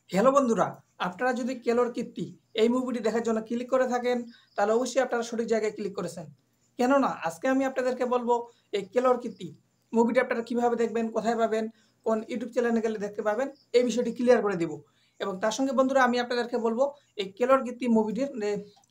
Hello বন্ধুরা, আপনারা যদি কেলোর কীর্তি এই মুভিটি দেখার জন্য ক্লিক করে থাকেন, তাহলে অবশ্যই আপনারা সঠিক জায়গায় ক্লিক করেছেন। কেননা আজকে আমি আপনাদেরকে বলবো এই কেলোর কীর্তি মুভিটি আপনারা কিভাবে দেখবেন, কোথায় পাবেন, কোন ইউটিউব চ্যানেলে গেলে দেখতে পাবেন, এই বিষয়টি ক্লিয়ার করে দিব। এবং তার সঙ্গে বন্ধুরা আমি আপনাদেরকে বলবো এই কেলোর কীর্তি মুভিটির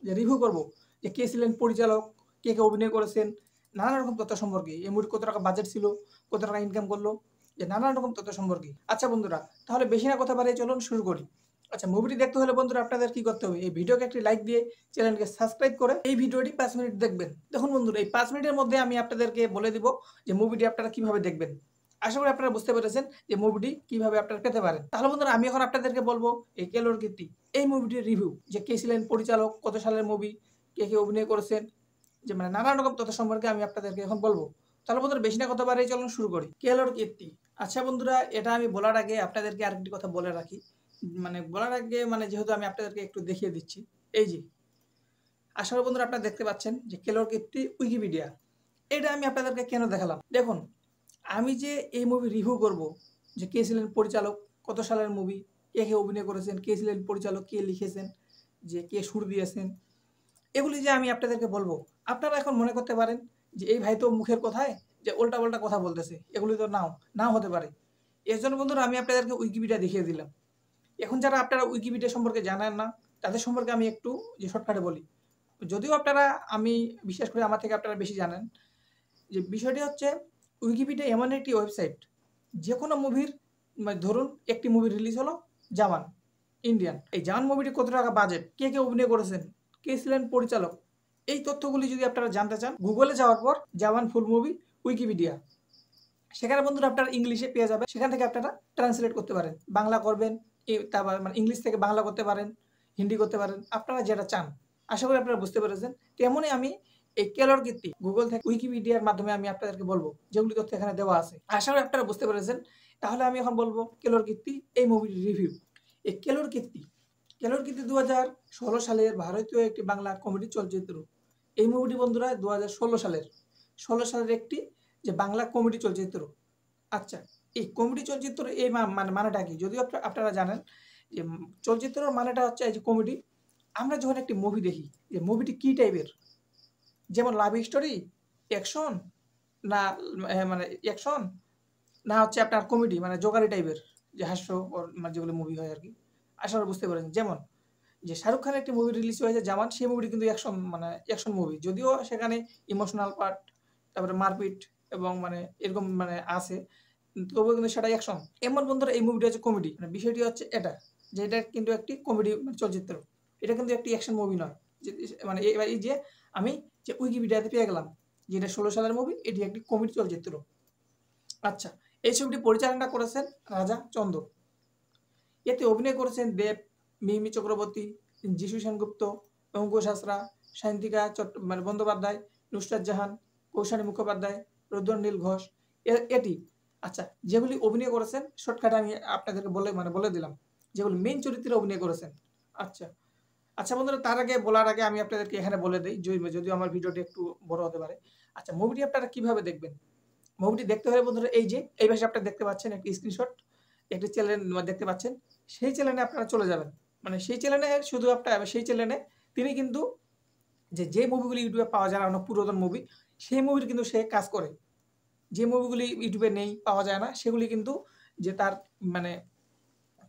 যে রিভিউ করব, যে কে ছিলেন পরিচালক, কে কে অভিনয় করেছেন, নানা রকম তথ্য সম্পর্কে, এই মুভির কত টাকা বাজেট ছিল, কত টাকা ইনকাম করলো, যে নানান রকম তথ্য সম্পর্কে। আচ্ছা বন্ধুরা, তাহলে বেশি না কথা বাড়িয়ে চলুন শুরু করি। আচ্ছা, মুভিটি দেখতে হলে বন্ধুরা আপনাদের কি করতে হবে? এই ভিডিওকে একটি লাইক দিয়ে চ্যানেলকে সাবস্ক্রাইব করে এই ভিডিওটি 5 মিনিট দেখবেন। দেখুন বন্ধুরা, এই 5 মিনিটের মধ্যে আমি আপনাদেরকে বলে দিব যে মুভিটি আপনারা কিভাবে দেখবেন। আশা করি আপনারা বুঝতে পেরেছেন যে মুভিটি কিভাবে আপনারা পেতে পারেন। তাহলে বন্ধুরা আমি এখন আপনাদেরকে বলবো এই কেলোর কীর্তি এই মুভিটির রিভিউ, যে কে ছিলেন পরিচালক, কত সালের মুভি, কে কে অভিনয় করেছেন, যে মানে নানান রকম তথ্য সম্পর্কে আমি আপনাদেরকে এখন বলবো। তাহলে বন্ধুরা বেশি না কথা বাড়িয়ে চলুন শুরু করি। কেলোর কীর্তি। আচ্ছা বন্ধুরা, এটা আমি বলার আগে আপনাদেরকে আরেকটি কথা বলে রাখি। বলার আগে যেহেতু আমি আপনাদেরকে একটু দেখিয়ে দিচ্ছি। এই যে আশা করি বন্ধুরা আপনারা দেখতে পাচ্ছেন যে কেলোর কীর্তি উইকিপিডিয়া। এটা আমি আপনাদেরকে কেন দেখালাম? দেখুন, আমি যে এই মুভি রিভিউ করব, যে কে ছিলেন পরিচালক, কত সালের মুভি, কে কে অভিনয় করেছেন, কে ছিলেন পরিচালক, কে লিখেছেন, যে কে সুর দিয়েছেন, এগুলি যে আমি আপনাদেরকে বলবো, আপনারা এখন মনে করতে পারেন যে এই ভাই তো মুখের কথায় যে উল্টা-পাল্টা কথা বলতেছে। এগুলি তো নাও হতে পারে। এর জন্য বন্ধুরা আমি আপনাদেরকে উইকিপিডিয়া দেখিয়ে দিলাম। এখন যারা আপনারা উইকিপিডিয়া সম্পর্কে জানেন না, তাদের সম্পর্কে আমি একটু যে শর্টকাটে বলি। যদিও আপনারা, আমি বিশ্বাস করি আমার থেকে আপনারা বেশি জানেন। যে বিষয়টি হচ্ছে, উইকিপিডিয়া এমন একটি ওয়েবসাইট, যেকোনো মুভির ধরুন একটি মুভি রিলিজ হলো, 'জাওয়ান' ইন্ডিয়ান। এই 'জাওয়ান' মুভিটি কত টাকা বাজেট, কে কে অভিনয় করেছেন, কে ছিলেন পরিচালক, এই তথ্যগুলি যদি আপনারা জানতে চান, গুগলে যাওয়ার পর 'জাওয়ান' ফুল মুভি উইকিপিডিয়া, সেখানে বন্ধুরা আপনারা ইংলিশে পেয়ে যাবেন। সেখান থেকে আপনারা ট্রান্সলেট করতে পারেন, বাংলা করবেন, তারপর ইংলিশ থেকে বাংলা করতে পারেন, হিন্দি করতে পারেন, আপনারা যেটা চান। আশা করি আপনারা বুঝতে পেরেছেন। তেমনই আমি এই কেলোর কীর্তি গুগল থেকে উইকিপিডিয়ার মাধ্যমে আমি আপনাদেরকে বলবো, যেগুলি তথ্য এখানে দেওয়া আছে। আশা করি আপনারা বুঝতে পেরেছেন। তাহলে আমি এখন বলবো কেলোর কীর্তি এই মুভির রিভিউ। এই কেলোর কীর্তি 2016 সালের ভারতীয় একটি বাংলা কমেডি চলচ্চিত্র। এই মুভিটি বন্ধুরা 2016 সালের একটি যে বাংলা কমেডি চলচ্চিত্র। আচ্ছা, এই কমেডি চলচ্চিত্র এই মানেটা কি? যদিও আপনারা জানেন যে চলচ্চিত্রের মানেটা হচ্ছে এই যে কমেডি। আমরা যখন একটি মুভি দেখি, যে মুভিটি কি টাইপের, যেমন লাভ স্টোরি, অ্যাকশন, না অ্যাকশন, না হচ্ছে আপনার কমেডি জোকারি টাইপের, যে হাস্য যেগুলো মুভি হয় আরকি। আশা করি বুঝতে পেরেছেন। যেমন যে শাহরুখ খানের একটি মুভি রিলিজ হয়েছে 'জাওয়ান', সেই মুভিটি কিন্তু অ্যাকশন মুভি। যদিও সেখানে ইমোশনাল পার্ট, তারপরে মারপিট এবং এরকম আছে। তবুও কিন্তু সেটা অ্যাকশন। এমন বন্ধুরা এই মুভিটি হচ্ছে কমেডি। বিষয়টি হচ্ছে এটা, যে এটা কিন্তু একটি কমেডি চলচ্চিত্র। এটা কিন্তু একটি অ্যাকশন মুভি নয়। যে এই যে আমি যে উইকিপিডিয়াতে পেয়ে গেলাম যে এটা 16 সালের মুভি, এটি একটি কমেডি চলচ্চিত্র। আচ্ছা, এই ছবিটি পরিচালনা করেছেন রাজা চন্দ। এতে অভিনয় করেছেন দেব, মিমি চক্রবর্তী, যিশু সেনগুপ্ত, অঙ্কুশ হাসরা, সায়ন্তিকা বন্দ্যোপাধ্যায়, নুসরাত জাহান, কৌশানী মুখোপাধ্যায়, রুদ্রনীল ঘোষ। এটি আচ্ছা, যেগুলি অভিনয় করেছেন শর্টকাটে আমি আপনাদেরকে বলে দিলাম, যেগুলো মেইন চরিত্রে অভিনয় করেছেন। আচ্ছা, আচ্ছা বন্ধুরা, তার আগে বলার আগে আমি আপনাদেরকে এখানে বলে দেই, যদিও আমার ভিডিওটি একটু বড় হতে পারে। আচ্ছা, মুভিটি আপনারা কিভাবে দেখবেন? মুভিটি দেখতে হলে বন্ধুরা এই পাশে আপনারা দেখতে পাচ্ছেন একটি স্ক্রিনশট, একটি চ্যানেল দেখতে পাচ্ছেন। সেই চ্যানেলে আপনারা চলে যাবেন। সেই চ্যানেলে শুধু সেই চ্যানেলে তিনি কিন্তু যে মুভিগুলি ইউটিউবে পাওয়া যায় না, অনেক পুরাতন মুভি, সেই মুভির কিন্তু সে কাজ করে। যে মুভিগুলি ইউটিউবে নেই, পাওয়া যায় না, সেগুলি কিন্তু যে তার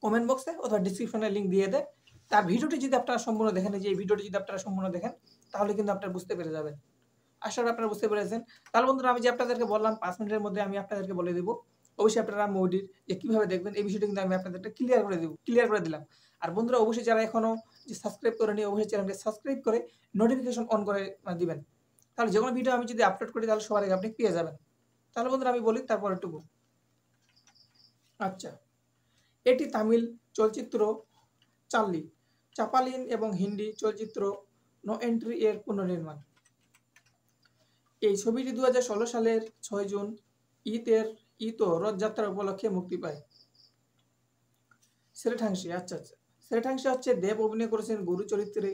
কমেন্ট বক্সে অথবা ডেসক্রিপশনে লিঙ্ক দিয়ে দেয়। তার ভিডিওটি যদি আপনারা সম্পূর্ণ দেখেন, যে এই ভিডিওটি যদি আপনারা সম্পূর্ণ দেখেন, তাহলে কিন্তু আপনারা বুঝতে পেরে যাবেন। আশা করি আপনারা বুঝতে পেরেছেন। তাহলে বন্ধুরা আমি যে আপনাদেরকে বললাম 5 মিনিটের মধ্যে আমি আপনাদেরকে বলে দেব। অবশ্যই আপনারা মুভিটির যে কিভাবে দেখবেন এই বিষয়টা কিন্তু আমি আপনাদেরকে ক্লিয়ার করে দিলাম। আর বন্ধুরা অবশ্যই যারা এখনো যে সাবস্ক্রাইব করেনি, অবশ্যই চ্যানেলটি সাবস্ক্রাইব করে নোটিফিকেশন অন করে দিবেন। তাহলে যেকোনো ভিডিও আমি যদি আপলোড করি, তাহলে সবার আগে আপনি পেয়ে যাবেন। তাহলে বন্ধুরা আমি বলি তারপরেরটুকু। আচ্ছা, এটি তামিল চলচ্চিত্র চার্লি চাপালিন এবং হিন্দি চলচ্চিত্র নো এন্ট্রি এর পুনর্নির্মাণ। এই ছবিটি 2016 সালের 6 জুন ঈদ ও রথযাত্রা উপলক্ষে মুক্তি পায়। শ্রেঠাংশী। আচ্ছা, শ্রেঠাংশী হচ্ছে দেব অভিনয় করেছেন গুরু চরিত্রে,